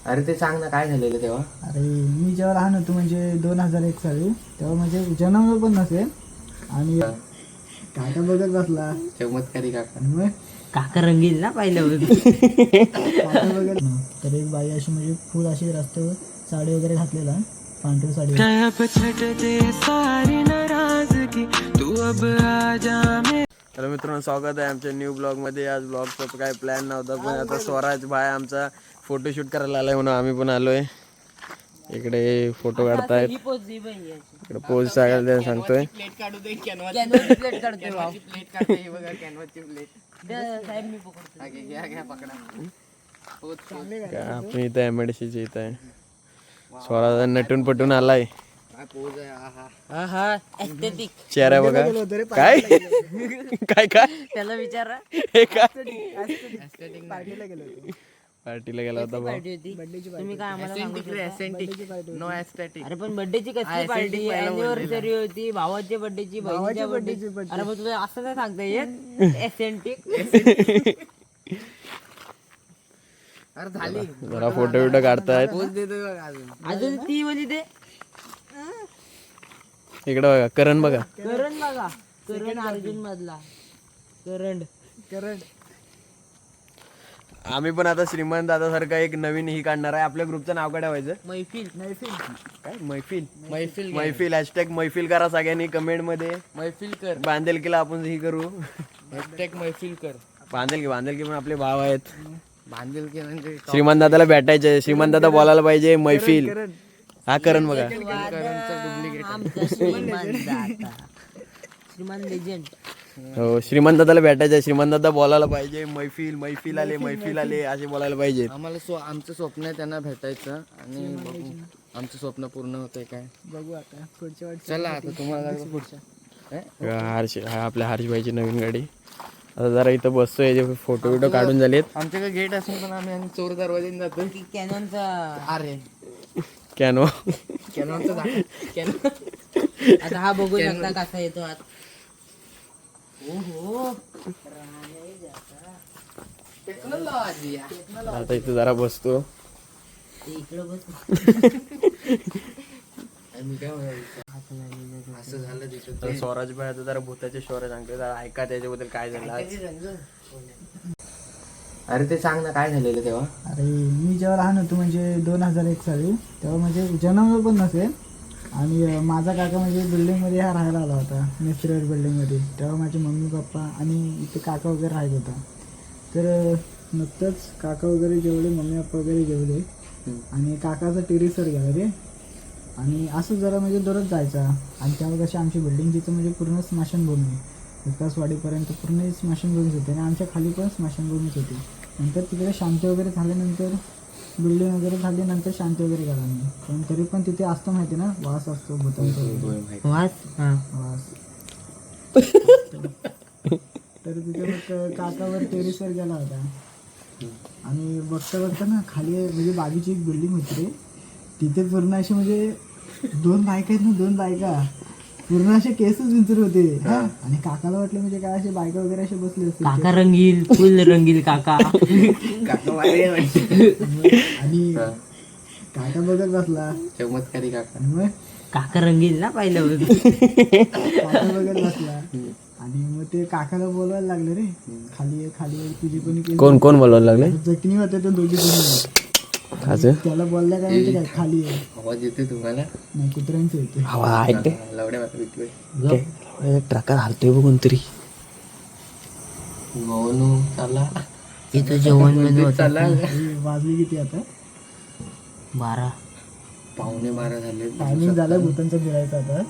अरे ते सांग ना काय झालेलं तेव्हा. अरे मी जेव्हा लहान होतो म्हणजे 2001 साली, तेव्हा म्हणजे जन्मलो पण नसेल आणि काका बघत बसला. चमत्कारी काका. मग काका रंगील ना पाहिलं काका बघत तर एक बाई अशी म्हणजे फुल अशी रस्त्यावर साडी वगैरे घातलेला, पांढरी साडी. तर मित्रांनो स्वागत आहे आमच्या न्यू ब्लॉग मध्ये. आज ब्लॉगचा काही प्लॅन नव्हता पण आता स्वराज भाई आमचा फोटोशूट करायला आलाय म्हणून आम्ही पण आलोय. इकडे फोटो काढतायत, इकडे पोज सांगायला सांगतोय. प्लेट काढू दे. प्लेट काढतोय भाऊ. प्लेट काढते ही बघा, कॅनव्हाची प्लेट. साहेब मी पकडतो. घ्या पकडा. आपण इथं एमएडीसीच्या इथं आहे. स्वराज नटून पटून आलाय. काय पोज आहे. आहा. आहा एस्थेटिक. चेहरा बघा काय काय काय त्याला विचारा. हे काय पार्टीला गेलो होतो. पार्टीला गेला होता भाऊ. पार्टी होती. तुम्ही काय आम्हाला सांगू शकता? No aesthetic. अरे पण बर्थडेची कसली पार्टी, अॅनिव्हर्सरी होती, भावाच्या बर्थडेची, बहिणीच्या बर्थडेची. अरे मग तुला असं नाही सांगता येत एस्थेटिक. अरे झाली. जरा फोटो बिटो काढतायत. पोज देतोय बघा अजून. अजून ती म्हणजे ते इकडे बघा करण बघा. करण बघा, करण अर्जुन मधला करण. आम्ही पण आता श्रीमंत दादा सारखा एक नवीन ही काढणार आहे. आपल्या ग्रुपचं नाव काय ठेवायचं? मैफिल. काय मैफिल? मैफिल. मैफिल हॅशटॅग मैफिल करा सगळ्यांनी कमेंट मध्ये. मैफिल कर. बांधेलकीला आपण ही करू. हॅशटॅग मैफिल कर. बांधेलकी पण आपले भाव आहेत. बांधेल की म्हणजे श्रीमंत दादाला भेटायचे. श्रीमंत दादा बोलायला पाहिजे. मैफिल हा करण बघा. आमचा श्रीमंत दादा, श्रीमंत लेजंड. हो श्रीमंत दादाला भेटायचं. श्रीमंत दादा बोलायला पाहिजे. मैफिल आले असे बोलायला पाहिजे. आम्हाला आमचं स्वप्न आहे त्यांना भेटायचं आणि बघू आमचं स्वप्न पूर्ण होतंय काय बघू आता पुढच्या वाट. चला आता तुम्हाला पुढच्या हर्ष हा आपल्या हर्षभाईची नवीन गाडी. आता जरा इथं बसतोय. फोटो बिटो काढून झालेत. आमच्याकडे गेट असून पण आम्ही चोर दरवाजाने जातो. कॅनॉनचा. अरे कॅनो कॅनॉनचा आता हा बघू शकता कसा येतो आत. आता इथं जरा बसतो. इकडं बस. असं झालं तिथं. तर स्वराज भाई आता जरा भूताचे शोर सांगतो. जरा ऐका त्याच्याबद्दल काय झालं आज. अरे ते सांग ना काय झालेलं तेव्हा. अरे मी जेव्हा लहान होतो म्हणजे 2001 साली, तेव्हा म्हणजे जन्मलो पण नसेल आणि माझा काका म्हणजे बिल्डिंगमध्ये हा राहायला आला होता, नेचरल बिल्डिंगमध्ये. तेव्हा माझे मम्मी पप्पा आणि इथे काका वगैरे राहत होता. तर नुकतंच काका वगैरे जेवले, मम्मी पप्पा वगैरे जेवले आणि काकाचा टेरेसवर गेला रे. आणि असं जरा म्हणजे दररोज जायचा. आणि तेव्हा कशी आमची बिल्डिंग तिथं म्हणजे पूर्ण स्मशानभूमी, विकासवाडीपर्यंत पूर्ण स्मशानभूमीच होते आणि आमच्या खाली पण स्मशानभूमीच होती. नंतर तिकडे शांती वगैरे झाल्यानंतर बिल्डिंग वगैरे झाली, नंतर शांती वगैरे झाला नाही. पण तरी पण तिथे असतं माहिती ना, वास असतो भूतांचा वास. वास. तर तिथे मग काकावर टेरेसवर गेला होता आणि बघता ना खाली म्हणजे बाजूची एक बिल्डिंग होती रे. तिथे पूर्ण अशी म्हणजे 2 बायका आहेत ना, 2 बायका पूर्ण असे केसच विंचर होते. आणि काकाला वाटलं म्हणजे काय असे बायका वगैरे असे बसले असते. काका रंगील, फुल रंगील काका. आणि काका बघत बसला. चमत्कारी काका. मग काका रंगील ना पाहिलं. काका बघत बसला आणि मग ते काकाला बोलवायला लागले रे, खाली तुझी कोणी कोण बोलायला लागले? जखमी होते ते दोघी जण. त्याला बोलल्या काय माहिती काय, खाली आहे. आवाज येतोय तुम्हाला? नाही, कुत्र्यांचं येते. लवड्या मात्र विकलोय. ट्रकार हालतोय बघून तरी. चला इथं जेवण मेनू चला. वाजली किती आता? 12. 11:15 झाले. टायमिंग झालं भूतांचं फिरायचं आता.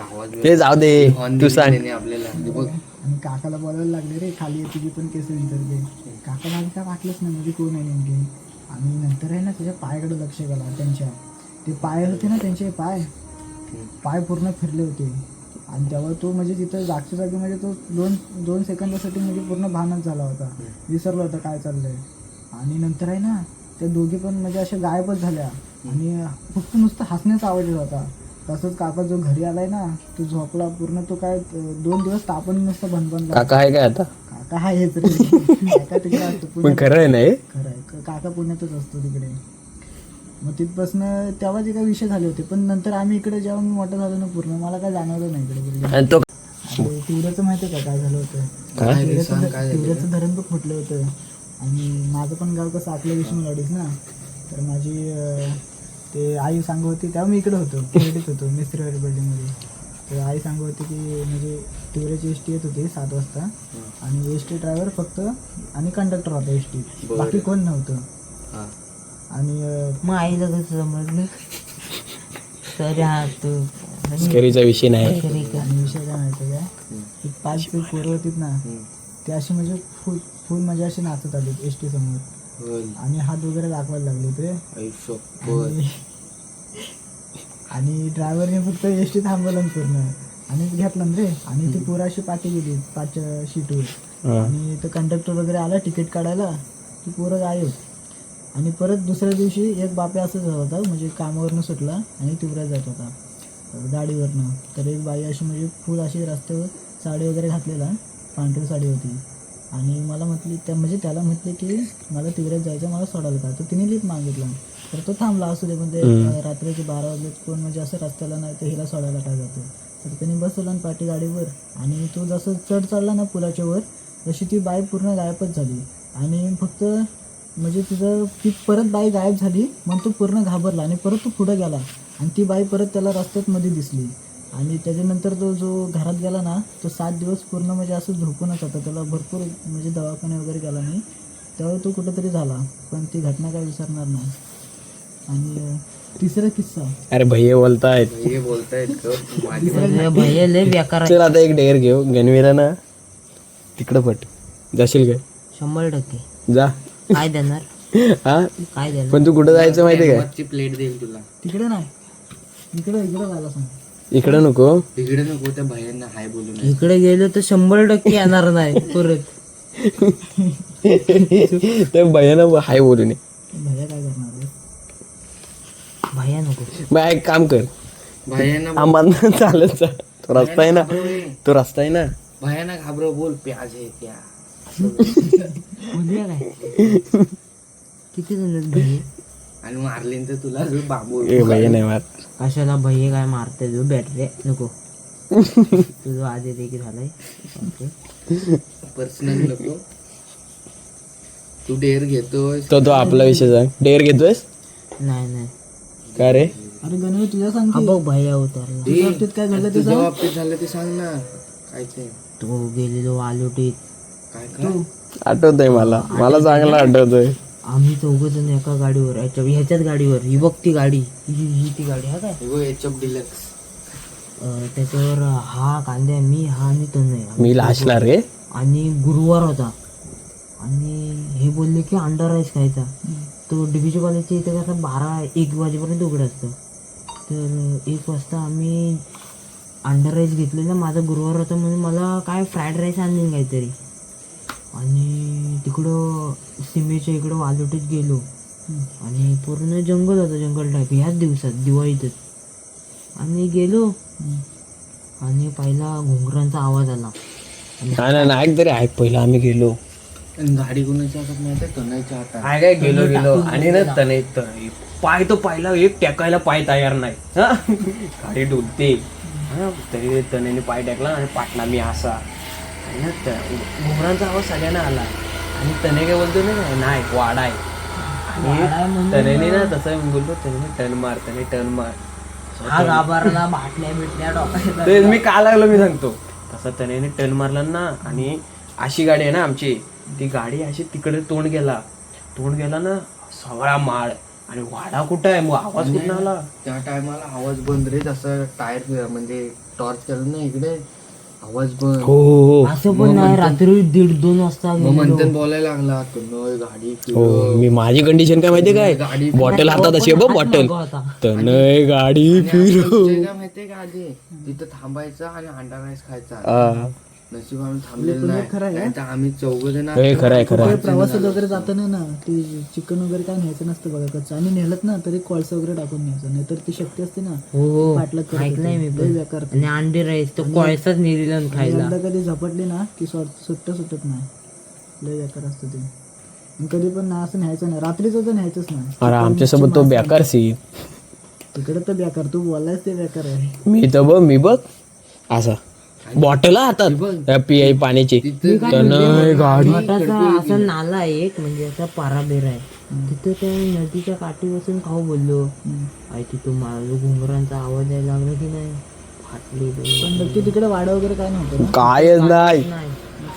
आवाज ते जाऊ दे, तू सांग. आपल्याला आणि काकाला बोलायला लागले रे, खाली आहे तुझी पण केस विंचरते. काकाला आधी काय वाटलंच नाही म्हणजे कोण आहे नेमके. आणि नंतर आहे ना त्याच्या पायाकडे लक्ष गेला. त्यांच्या ते पाय होते ना, त्यांचे पाय पूर्ण फिरले होते. आणि तेव्हा तो म्हणजे तिथं जागच्या जागी म्हणजे तो दोन सेकंदासाठी म्हणजे पूर्ण भानच झाला होता, विसरला होता काय चाललंय. आणि नंतर आहे ना त्या दोघी पण म्हणजे अशा गायबच झाल्या आणि फक्त नुसतं हसण्याचा आवाज येत होता. तसंच काका जो घरी आलाय ना, तो झोपला पूर्ण. तो काय 2 दिवस तापण नुसतं बनला. काका आहे काय आता? काका आहेच रे. काका तिकडे असतो. पण खरं आहे नाही. खरं आहे, काका पुण्यातच असतो तिकडे. मग तिथपासनं तेव्हा जे काही विषय झाले होते, पण नंतर आम्ही इकडे जेव्हा मी मोठं झालो ना पूर्ण, मला काय जाणवलं नाही इकडे बिल्डिंग. आणि तो तिवऱ्याचं माहिती आहे का काय झालं होतं? तिवऱ्याचं धरण पण फुटलं होतं. आणि माझं पण गाव कसं आपल्या विष्णूवाडीच ना, तर माझी ते आई सांगत होती, तेव्हा मी इकडे होतो, खेळीत होतो मिस्त्रीवाडी बिल्डिंगमध्ये. तर आई सांगत होती की म्हणजे तिवऱ्याची एस टी येत होती 7 वाजता आणि एस टी ड्रायव्हर फक्त आणि कंडक्टर होता एस टी, बाकी कोण नव्हतं. आणि मग आईला कसं समजलं? तर हा तू स्करीचा विषय नाही. आणि विषय काय माहिती काय, ती 5 पोरं होतीत ना, ते अशी म्हणजे फुल म्हणजे अशी नाचत आली एस टी समोर आणि हात वगैरे दाखवायला लागले ते. आणि ड्रायव्हरने फक्त एस टी थांबवलं पूर्ण आणि घेतलं रे. आणि ती पोरं अशी पाठी गेली 5 सीटवर. आणि तो कंडक्टर वगैरे आला तिकीट काढायला, ती पोरं गायब. आणि परत दुसऱ्या दिवशी एक बाप्या असंच होता, म्हणजे कामावरनं सुटला आणि तिवऱ्यात जात होता गाडीवरनं. तर एक बाई अशी म्हणजे फुल अशी रस्त्यावर साडी वगैरे घातलेला, पांढरी साडी होती. आणि मला म्हटली म्हणजे त्याला म्हटले की मला तिवऱ्यात जायचं, मला सोडायला का. तर तिने लिफ्ट मागितला, तर तो थांबला. असू दे म्हणजे रात्रीचे 12 वाजलेत, कोण म्हणजे असं रस्त्याला नाही तर हिला सोडायला काय जातो. तर त्यांनी बसवला पाठी गाडीवर. आणि तो जसं चढ चढला ना पुलाच्या वर, तशी ती बाई पूर्ण गायबच झाली. आणि फक्त म्हणजे ती परत बाई गायब झाली. मग तो पूर्ण घाबरला आणि परत तो पुढं गेला आणि ती बाई परत त्याला रस्त्यात मध्ये दिसली. आणि त्याच्यानंतर तो जो घरात गेला ना, तो 7 दिवस पूर्ण म्हणजे असं झोपूनच होता. त्याला भरपूर म्हणजे दवाखाने वगैरे गेला नाही, तेव्हा तो कुठंतरी झाला. पण ती घटना काय विसरणार नाही. आणि तिसरा किस्सा, अरे भैया बोलतायत. भैया लय बेकार आहे. चल आता एक डेअर घेऊ गणवीरा ना, तिकडं पट जाशील काय? 100% जा. काय देणार? हा काय देणार? पण तू कुठं जायचं माहिती काय? प्लेट देईल तुला. तिकडे नाही, इकडे जायला सांग. इकडं नको. तिकडे नको, त्या भैयांना हाय बोलू नये. इकडे गेलो तर 100% येणार नाही परत. त्या भैयानं हाय बोलू नये. भैया काय करणार आहे? भैया नको. मग एक काम कर, भैयांना आम्हाला चालत जा. तो रस्ता आहे ना, तो रस्ता आहे ना. भैयांना घाबरव, बोल प्याज आहे त्या. बोलूया काय? किती जण आहेत भैये? आणि मारलीन तर तुला बांबू. ए भैया नाही मार. कशाला भैये काय मारते तू? बॅटरी नको. तुझं आज येते की झालंय पर्सनल नको. तू डेअर घेतोय. तो आपला विषय सांग. डेअर घेतोयस नाही. का रे? अरे गणवी तुझ्या सांग की. बघ भैया उतरला. तुझ्या बाबतीत काय घडलं ते तुझ्या सांग. बाबतीत झालं ते सांग ना. काय ते तो गेलेलो आलोटीत. काय आठवतंय मला चांगलं आठवतंय. आम्ही 4 जण एका गाडीवर, ह्याच्याच गाडीवर, ही बघ ती गाडी, ही ती गाडी हा काय एचएफ डिलक्स. त्याच्यावर हा कांद्या, मी हा आणि तनय. मी लाशणार रे. आणि गुरुवार होता आणि हे बोलले की अंडा राईस खायचा. तो डीबीजी कॉलेजच्या इथे कसं 12-1 वाजेपर्यंत उघडं असतं. तर 1 वाजता आम्ही अंडा राईस घेतलेला. माझा गुरुवार होता म्हणून मला काय फ्राईड राईस आणले काहीतरी. आणि तिकडं सीमेच्या इकडं वालोटीत गेलो आणि पूर्ण जंगल होतं, जंगल टाईप, ह्याच दिवसात दिवाळीतच. आणि गेलो आणि पहिला घुंगरांचा आवाज आला. नाही तरी ऐक, पहिला आम्ही गेलो. गाडी कोणाच्या हातात नाही तर तनयच्या हातात. काय काय गेलो आणि ना तने पाय तो पायला एक टेकायला पाय तयार नाही. गाडी डोलते तरी तनेने पाय टाकला आणि पाटला मी असा. घुमरांचा आवाज सगळ्यांना आला आणि तने काय बोलतो नाही वाडा आहे. आणि तनेने ना तसं बोलतो, तने टर्न मार. हा घाबरला, बाटल्या बिटल्या डोक्यात. तेच मी का लागलो मी सांगतो. तसा तनेने टर्न मारला ना. आणि अशी गाडी आहे ना आमची, ती गाडी अशी तिकडे तोंड गेला ना, सगळा माळ. आणि वाडा कुठं आहे, मग आवाज कुठं आला. त्या टायमाला आवाज बंद रे. तसं टायर म्हणजे टॉर्च केलं ना इकडे, आवाज बंद. हो असं पण नाही. रात्री 1:30-2 वाजता मग मंथन बोलायला लागला, तनय गाडी हो. मी माझी कंडिशन काय माहितीये काय, गाडी बॉटल हातात अशी बघ बॉटल, तनय गाडी फिरू. काय माहितीये का, आधी तिथं थांबायचं आणि अंडा राईस खायचा. नशीब आम्ही थांबलेलं नाही तर आम्ही 4 जण. खरंय प्रवासात वगैरे जाताना ना ते चिकन वगैरे काय न्यायचं नसतं बघा कच्चं. आणि नेलत ना तरी कोळसा वगैरे टाकून न्यायचं, नाहीतर ती शक्ती असते ना हो पाटलात ऐकलंय मी पण. बेकार. आणि अंडी राईस तो कोळसाच नेलेला खायला. एकदा कधी झपटली ना की सुटत नाही, लय बेकार असतं ते. कधी पण ना असं न्यायचं नाही, रात्रीचं तर न्यायचंच नाही. अरे आमच्यासोबत तो बेकार सी तिकडे तर बेकार, तू बोललायस ते बेकार आहे. मी बघ असा बॉटल हातात पियाई पाण्याची त्यानं गाडी छोटासा असा नाला आहे एक, म्हणजे असा पाराबेर आहे तिथं. त्या नदीच्या काठी बसून खाऊ बोललो. आई तिथं माझं घुंगरांचा आवाज यायला लागला की नाही, फाटली पण नक्की तिकडे वाडा वगैरे काय नव्हतं ना? कायच नाही.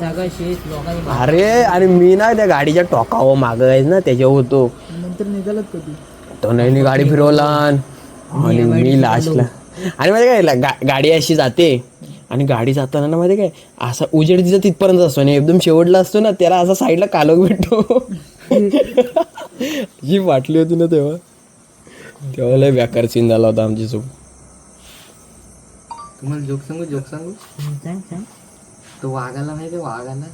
सगळं शेत लोकांनी अरे आणि मी ना त्या गाडीच्या टोकावर मागायच ना त्याच्यावर होतो. नंतर निघालत कधी? तो नाही गाडी फिरवला आणि मी लास्टला. आणि माहिती काय गाडी अशी जाते आणि गाडी जाताना ना माहिती काय असा उजेड तिचा तिथपर्यंत असतो आणि एकदम शेवटला असतो ना त्याला असा साईडला कालोख भेटतो. जी वाटली होती ना तेव्हा लय बेकार सीन झाला होता आमची सोबत. तुम्हाला जोक सांगू सांग सांग. तो वाघाला माहिती वाघाला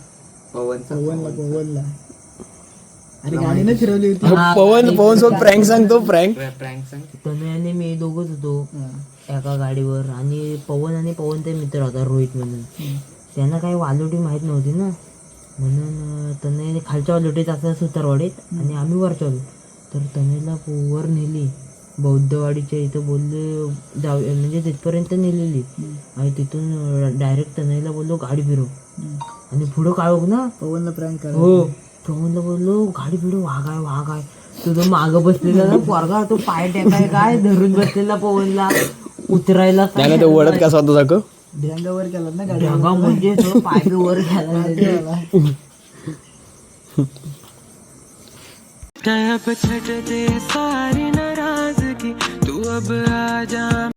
पवनचा पवनला अरे गाडीने फिरवली होती. पवन सोबत प्रँक सांगतो प्रँक. प्रँक सांग. तनयाने मी दोघंच होतो एका गाडीवर, आणि पवन ते मित्र होता रोहित म्हणून. त्यांना काही वालोटी माहित नव्हती ना, म्हणून तनयाने खालच्या वालोटीत असं सुतारवाडीत आणि आम्ही वरच्या आलो. तर तनयला वर नेली बौद्धवाडीच्या इथं, बोलले जाऊ म्हणजे तिथपर्यंत नेलेली. आणि तिथून डायरेक्ट तनयला बोललो गाडी फिरव, आणि पुढं काळोख ना. पवनला प्रँक करा. हो पवनला बोललो गाडी फिरव, वाघ आहे. तुझं मागं बसलेला ना पोरगा, तो पाय टेकाय काय धरून बसलेला पवनला उतरायला. त्याला तो वडत कसा होता दाखव. ढ्यांगावर केला ना गाडी. ढगा म्हणजे तो पाय वर घ्यायला. अब छट दे सारी नाराजगी, तू अब आ जा.